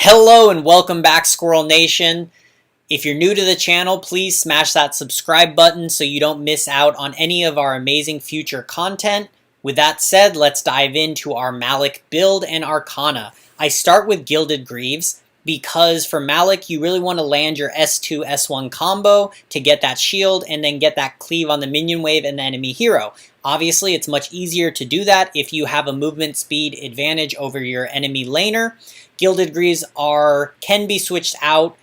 Hello and welcome back, Squirrel Nation. If you're new to the channel, please smash that subscribe button so you don't miss out on any of our amazing future content. With that said, let's dive into our Maloch build and Arcana. I start with Gilded Greaves because for Maloch, you really want to land your S2, S1 combo to get that shield and then get that cleave on the minion wave and the enemy hero. Obviously, it's much easier to do that if you have a movement speed advantage over your enemy laner. Gilded Greaves can be switched out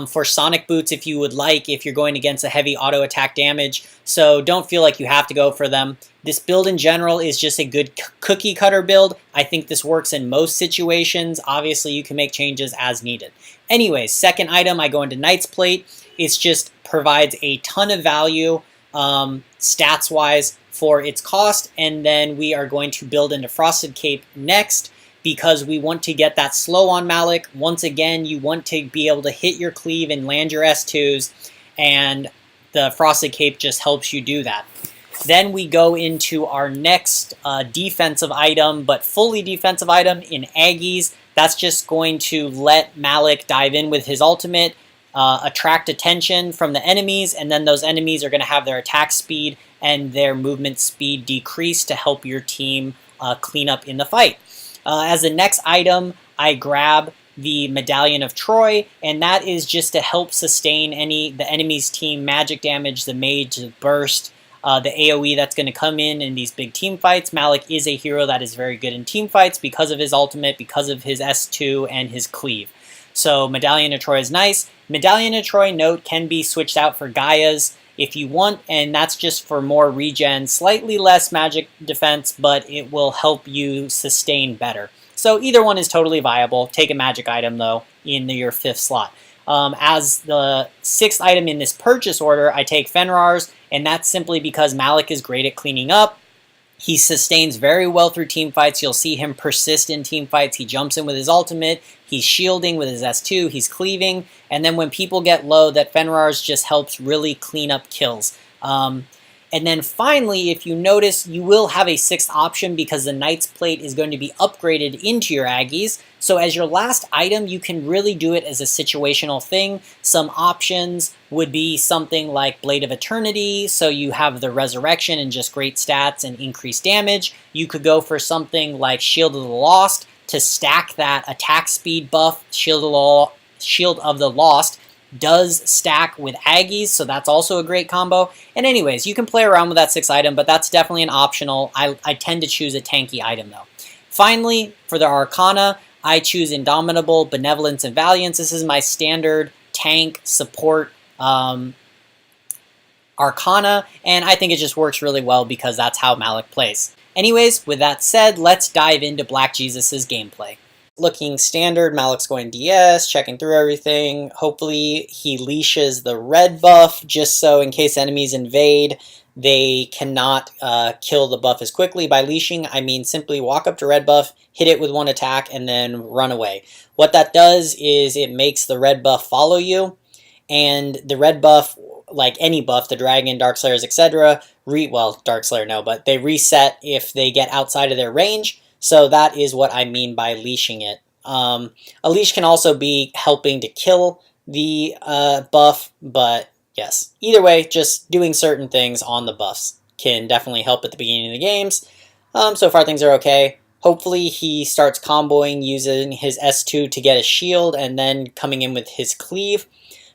for Sonic Boots if you would like, if you're going against a heavy auto attack damage, so don't feel like you have to go for them. This build in general is just a good cookie cutter build. I think this works in most situations. Obviously, you can make changes as needed. Anyways, second item, I go into Knight's Plate. It just provides a ton of value stats-wise for its cost, and then we are going to build into Frosted Cape next, because we want to get that slow on Maloch. Once again, you want to be able to hit your cleave and land your S2s, and the Frosted Cape just helps you do that. Then we go into our next defensive item, but fully defensive item in Aggies. That's just going to let Maloch dive in with his ultimate, attract attention from the enemies, and then those enemies are going to have their attack speed and their movement speed decrease to help your team clean up in the fight. As the next item, I grab the Medallion of Troy, and that is just to help sustain the enemy's team magic damage, the mage, the burst, the AoE that's going to come in these big team fights. Maloch is a hero that is very good in team fights because of his ultimate, because of his S2 and his cleave. So Medallion of Troy is nice. Medallion of Troy, note, can be switched out for Gaia's if you want, and that's just for more regen, slightly less magic defense, but it will help you sustain better. So either one is totally viable. Take a magic item, though, in your 5th slot. As the 6th item in this purchase order, I take Fenrir's, and that's simply because Maloch is great at cleaning up. He sustains very well through team fights. You'll see him persist in team fights. He jumps in with his ultimate. He's shielding with his S2. He's cleaving. And then when people get low, that Fenrir's just helps really clean up kills. And then finally, if you notice, you will have a 6th option because the Knight's Plate is going to be upgraded into your Aggies. So as your last item, you can really do it as a situational thing. Some options would be something like Blade of Eternity, so you have the Resurrection and just great stats and increased damage. You could go for something like Shield of the Lost to stack that attack speed buff. Shield of the Lost does stack with Aggies, so that's also a great combo. And anyways, you can play around with that 6th item, but that's definitely an optional. I tend to choose a tanky item, though. Finally, for the Arcana, I choose Indomitable, Benevolence, and Valiance. This is my standard tank support Arcana, and I think it just works really well because that's how Maloch plays. Anyways, with that said, let's dive into Black Jesus' gameplay. Looking standard, Maloch's going DS, checking through everything. Hopefully he leashes the red buff just so in case enemies invade, they cannot kill the buff as quickly. By leashing, I mean simply walk up to red buff, hit it with one attack, and then run away. What that does is it makes the red buff follow you, and the red buff, like any buff, the Dragon, Dark Slayers, etc., well, Dark Slayer no, but they reset if they get outside of their range. So that is what I mean by leashing it. A leash can also be helping to kill the buff, but yes. Either way, just doing certain things on the buffs can definitely help at the beginning of the games. So far things are okay. Hopefully he starts comboing using his S2 to get a shield and then coming in with his cleave.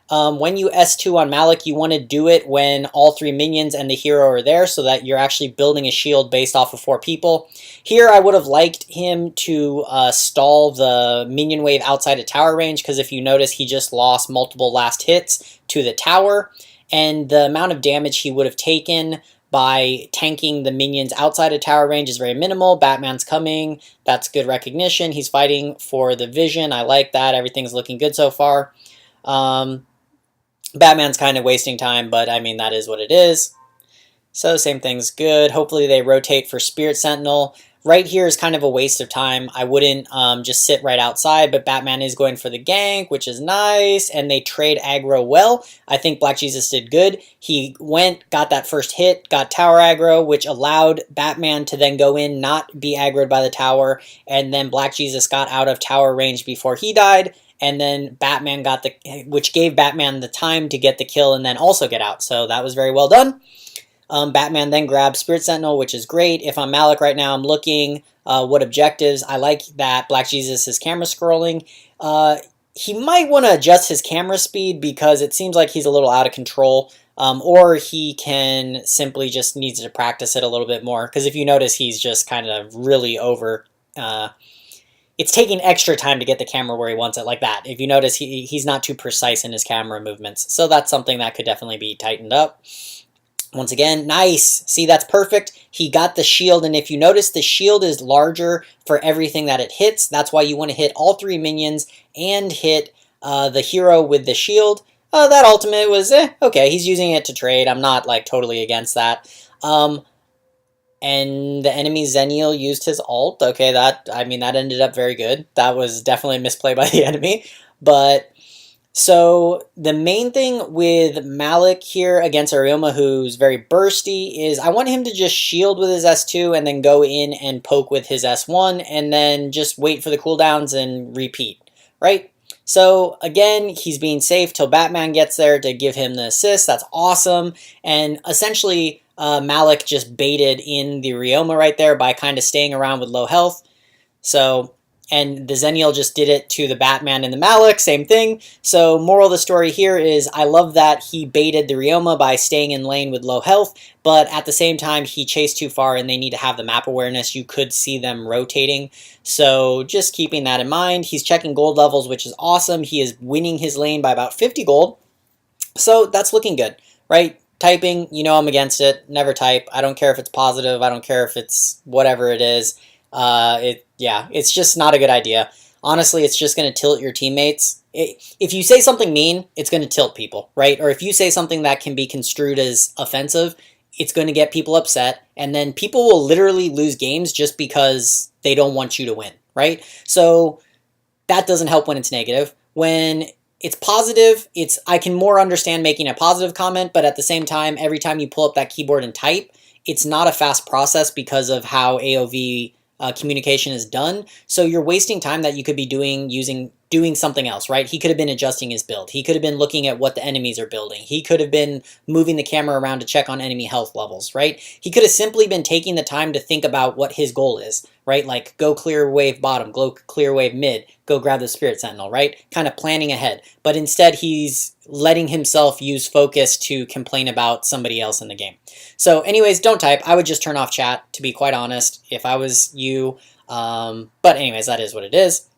When you S2 on Maloch, you want to do it when all 3 minions and the hero are there so that you're actually building a shield based off of 4 people. Here, I would have liked him to stall the minion wave outside of tower range because if you notice, he just lost multiple last hits to the tower, and the amount of damage he would have taken by tanking the minions outside of tower range is very minimal. Batman's coming. That's good recognition. He's fighting for the vision. I like that. Everything's looking good so far. Batman's kind of wasting time, but I mean, that is what it is. So same thing's good. Hopefully they rotate for Spirit Sentinel. right here is kind of a waste of time. I wouldn't just sit right outside, but Batman is going for the gank, which is nice, and they trade aggro well. I think Black Jesus did good. He went, got that first hit, got tower aggro, which allowed Batman to then go in, not be aggroed by the tower, and then Black Jesus got out of tower range before he died, and then Batman got which gave Batman the time to get the kill and then also get out. So that was very well done. Batman then grabs Spirit Sentinel, which is great. If I'm Maloch right now, I'm looking what objectives. I like that Black Jesus is camera scrolling. He might want to adjust his camera speed because it seems like he's a little out of control. Or he can simply just needs to practice it a little bit more. Because if you notice, he's just kind of really over. It's taking extra time to get the camera where he wants it, like that. If you notice, he's not too precise in his camera movements. So that's something that could definitely be tightened up. Once again, nice. See, that's perfect. He got the shield, and if you notice, the shield is larger for everything that it hits. That's why you want to hit all 3 minions and hit the hero with the shield. That ultimate was, okay, he's using it to trade. I'm not, like, totally against that. And the enemy Zenial used his ult. Okay, that ended up very good. That was definitely a misplay by the enemy. But so the main thing with Maloch here against Arioma, who's very bursty, is I want him to just shield with his S2 and then go in and poke with his S1 and then just wait for the cooldowns and repeat, right? So again, he's being safe till Batman gets there to give him the assist. That's awesome. And essentially, Maloch just baited in the Arioma right there by kind of staying around with low health. So, and the Zenial just did it to the Batman and the Maloch, same thing. So moral of the story here is I love that he baited the Arioma by staying in lane with low health, but at the same time he chased too far and they need to have the map awareness. You could see them rotating. So just keeping that in mind. He's checking gold levels, which is awesome. He is winning his lane by about 50 gold. So that's looking good, right? Typing, you know I'm against it. Never type. I don't care if it's positive. I don't care if it's whatever it is. It's just not a good idea. Honestly, it's just going to tilt your teammates. If you say something mean, it's going to tilt people, right? Or if you say something that can be construed as offensive, it's going to get people upset. And then people will literally lose games just because they don't want you to win, right? So that doesn't help when it's negative. When it's positive, I can more understand making a positive comment, but at the same time, every time you pull up that keyboard and type, it's not a fast process because of how AOV communication is done. So you're wasting time that you could be doing something else, right? He could have been adjusting his build. He could have been looking at what the enemies are building. He could have been moving the camera around to check on enemy health levels, right? He could have simply been taking the time to think about what his goal is, right? Like go clear wave bottom, go clear wave mid, go grab the Spirit Sentinel, right? Kind of planning ahead. But instead he's letting himself use focus to complain about somebody else in the game. So anyways, don't type. I would just turn off chat, to be quite honest, if I was you. But anyways, that is what it is.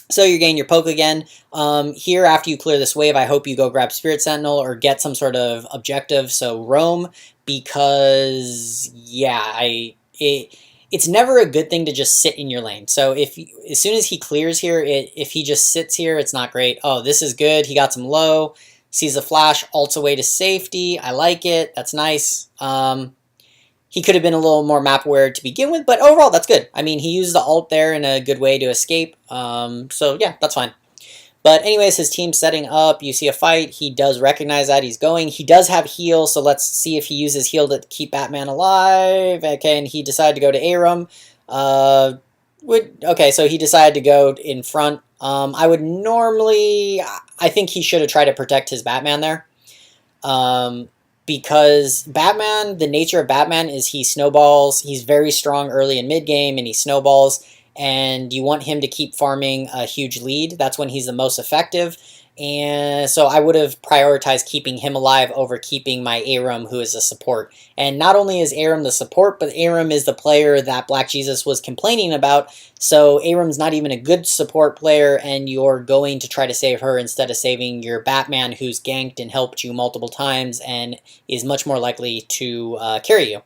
So you're getting your poke again. Here, after you clear this wave, I hope you go grab Spirit Sentinel or get some sort of objective. So roam, because yeah, it's never a good thing to just sit in your lane. So as soon as he clears here, if he just sits here, it's not great. Oh, this is good. He got some low. Sees the flash, ults away to safety. I like it. That's nice. He could have been a little more map aware to begin with, but overall, that's good. I mean, he used the ult there in a good way to escape. So yeah, that's fine. But anyways, his team's setting up. You see a fight. He does recognize that. He's going. He does have heal, so let's see if he uses heal to keep Batman alive. Okay, and he decided to go to Aram. Okay, so he decided to go in front. I would normally... I think he should have tried to protect his Batman there. Because Batman, the nature of Batman is he snowballs. He's very strong early and mid game, and he snowballs. And you want him to keep farming a huge lead. That's when he's the most effective. And so I would have prioritized keeping him alive over keeping my Aram, who is a support. And not only is Aram the support, but Aram is the player that Black Jesus was complaining about. So Aram's not even a good support player, and you're going to try to save her instead of saving your Batman, who's ganked and helped you multiple times and is much more likely to carry you.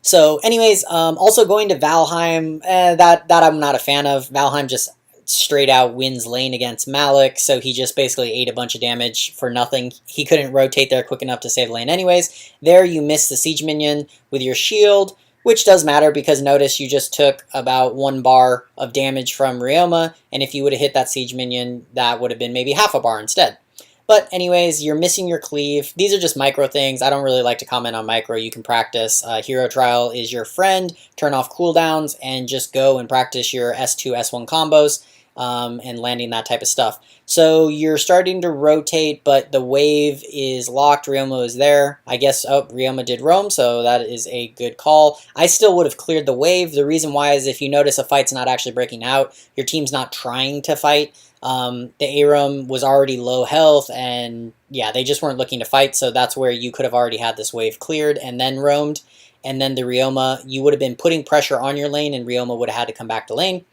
So anyways, also going to Valheim, that I'm not a fan of. Valheim just straight out wins lane against Maloch, so he just basically ate a bunch of damage for nothing. He couldn't rotate there quick enough to save lane anyways. There you miss the siege minion with your shield, which does matter because notice you just took about 1 bar of damage from Ryoma, and if you would have hit that siege minion, that would have been maybe half a bar instead. But anyways, you're missing your cleave. These are just micro things. I don't really like to comment on micro. You can practice. Hero Trial is your friend. Turn off cooldowns and just go and practice your S2, S1 combos and landing that type of stuff. So you're starting to rotate, but the wave is locked. Ryoma is there. I guess, oh, Ryoma did roam, so that is a good call. I still would have cleared the wave. The reason why is if you notice a fight's not actually breaking out, your team's not trying to fight. The Aram was already low health, and yeah, they just weren't looking to fight, so that's where you could have already had this wave cleared and then roamed. And then the Ryoma, you would have been putting pressure on your lane, and Ryoma would have had to come back to lane.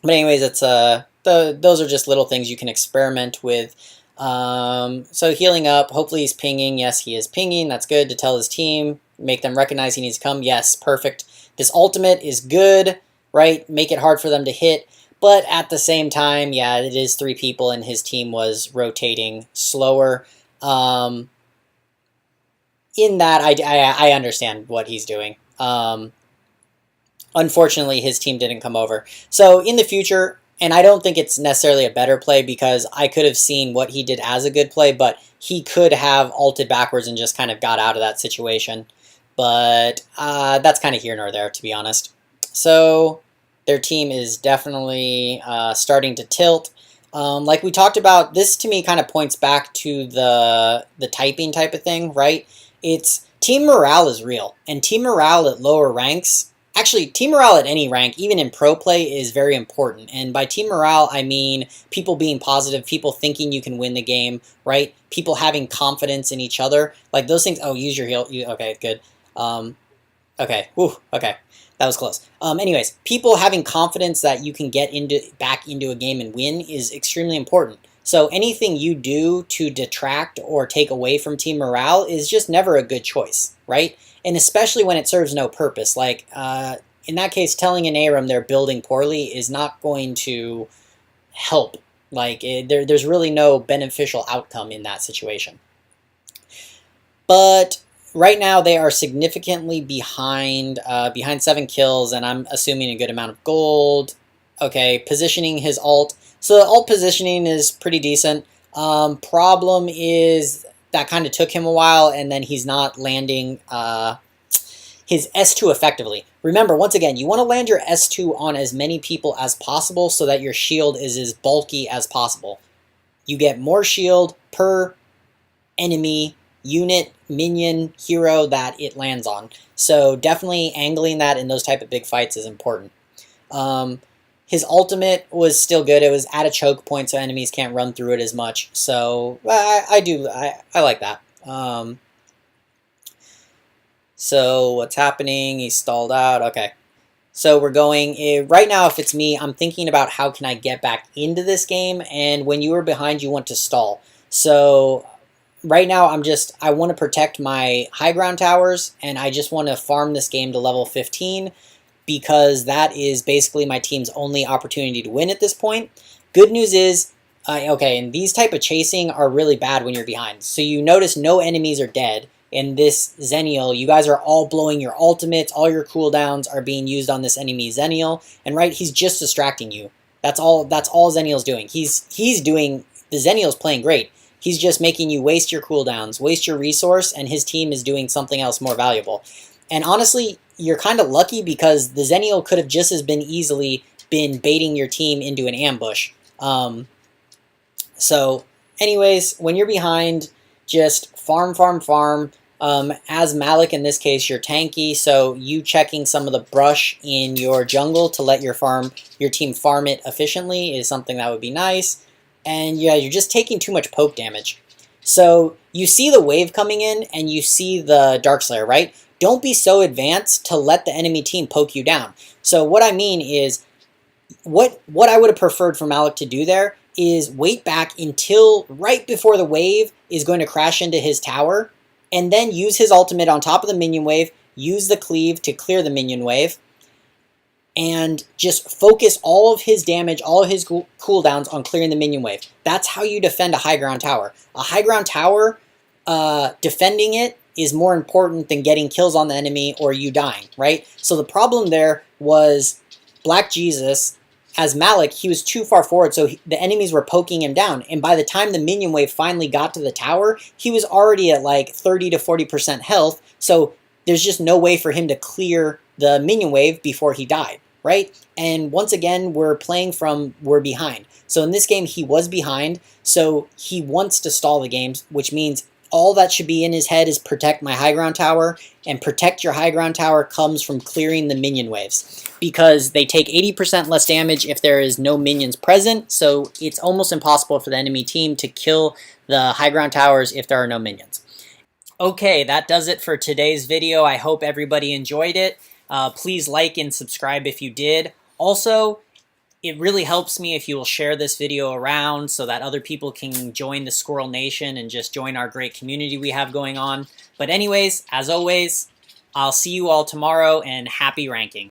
But anyways, it's those are just little things you can experiment with. So healing up, hopefully he's pinging. Yes, he is pinging. That's good to tell his team. Make them recognize he needs to come. Yes, perfect. This ultimate is good, right? Make it hard for them to hit. But at the same time, yeah, it is 3 people and his team was rotating slower. In that, I understand what he's doing. Unfortunately, his team didn't come over. So in the future, and I don't think it's necessarily a better play because I could have seen what he did as a good play, but he could have ulted backwards and just kind of got out of that situation. But that's kind of here nor there, to be honest. So their team is definitely starting to tilt. Like we talked about, this to me kind of points back to the typing type of thing, right? It's team morale is real, and team morale at lower ranks, actually team morale at any rank, even in pro play, is very important. And by team morale, I mean people being positive, people thinking you can win the game, right? People having confidence in each other, like those things. Oh, use your heal. Okay, good. Okay, whew, okay. That was close. Anyways, people having confidence that you can get back into a game and win is extremely important. So anything you do to detract or take away from team morale is just never a good choice, right? And especially when it serves no purpose. Like, in that case, telling an Aram they're building poorly is not going to help. Like, there's really no beneficial outcome in that situation. But right now, they are significantly behind 7 kills, and I'm assuming a good amount of gold. Okay, positioning his ult. So the ult positioning is pretty decent. Problem is that kind of took him a while, and then he's not landing his S2 effectively. Remember, once again, you want to land your S2 on as many people as possible so that your shield is as bulky as possible. You get more shield per enemy unit, minion, hero that it lands on. So definitely angling that in those type of big fights is important. His ultimate was still good. It was at a choke point so enemies can't run through it as much. So I like that. So what's happening? He's stalled out. Okay. So we're going, right now if it's me, I'm thinking about how can I get back into this game, and when you are behind you want to stall. So right now I want to protect my high ground towers, and I just want to farm this game to level 15 because that is basically my team's only opportunity to win at this point. Good news is, okay, and these type of chasing are really bad when you're behind. So you notice no enemies are dead. In this Xennial, you guys are all blowing your ultimates, all your cooldowns are being used on this enemy Xennial, and right, he's just distracting you. That's all Xennial's doing. He's doing, the Xennial's playing great. He's just making you waste your cooldowns, waste your resource, and his team is doing something else more valuable. And honestly, you're kind of lucky because the Xennial could have just as easily been baiting your team into an ambush. So anyways, when you're behind, just farm. As Maloch in this case, you're tanky, so you checking some of the brush in your jungle to let your team farm it efficiently is something that would be nice. And yeah, you're just taking too much poke damage. So you see the wave coming in and you see the Darkslayer, right? Don't be so advanced to let the enemy team poke you down. So what I mean is, what I would have preferred for Maloch to do there is wait back until right before the wave is going to crash into his tower, and then use his ultimate on top of the minion wave, use the cleave to clear the minion wave, and just focus all of his damage, all of his cooldowns on clearing the minion wave. That's how you defend a high ground tower. A high ground tower, defending it is more important than getting kills on the enemy or you dying, right? So the problem there was Black Jesus, as Maloch, he was too far forward, so the enemies were poking him down. And by the time the minion wave finally got to the tower, he was already at like 30 to 40% health, so there's just no way for him to clear the minion wave before he died, right? And once again, we're behind. So in this game, he was behind, so he wants to stall the game, which means all that should be in his head is protect my high ground tower, and protect your high ground tower comes from clearing the minion waves, because they take 80% less damage if there is no minions present, so it's almost impossible for the enemy team to kill the high ground towers if there are no minions. Okay, that does it for today's video. I hope everybody enjoyed it. Please like and subscribe if you did. Also, it really helps me if you will share this video around so that other people can join the Squirrel Nation and just join our great community we have going on. But anyways, as always, I'll see you all tomorrow, and happy ranking.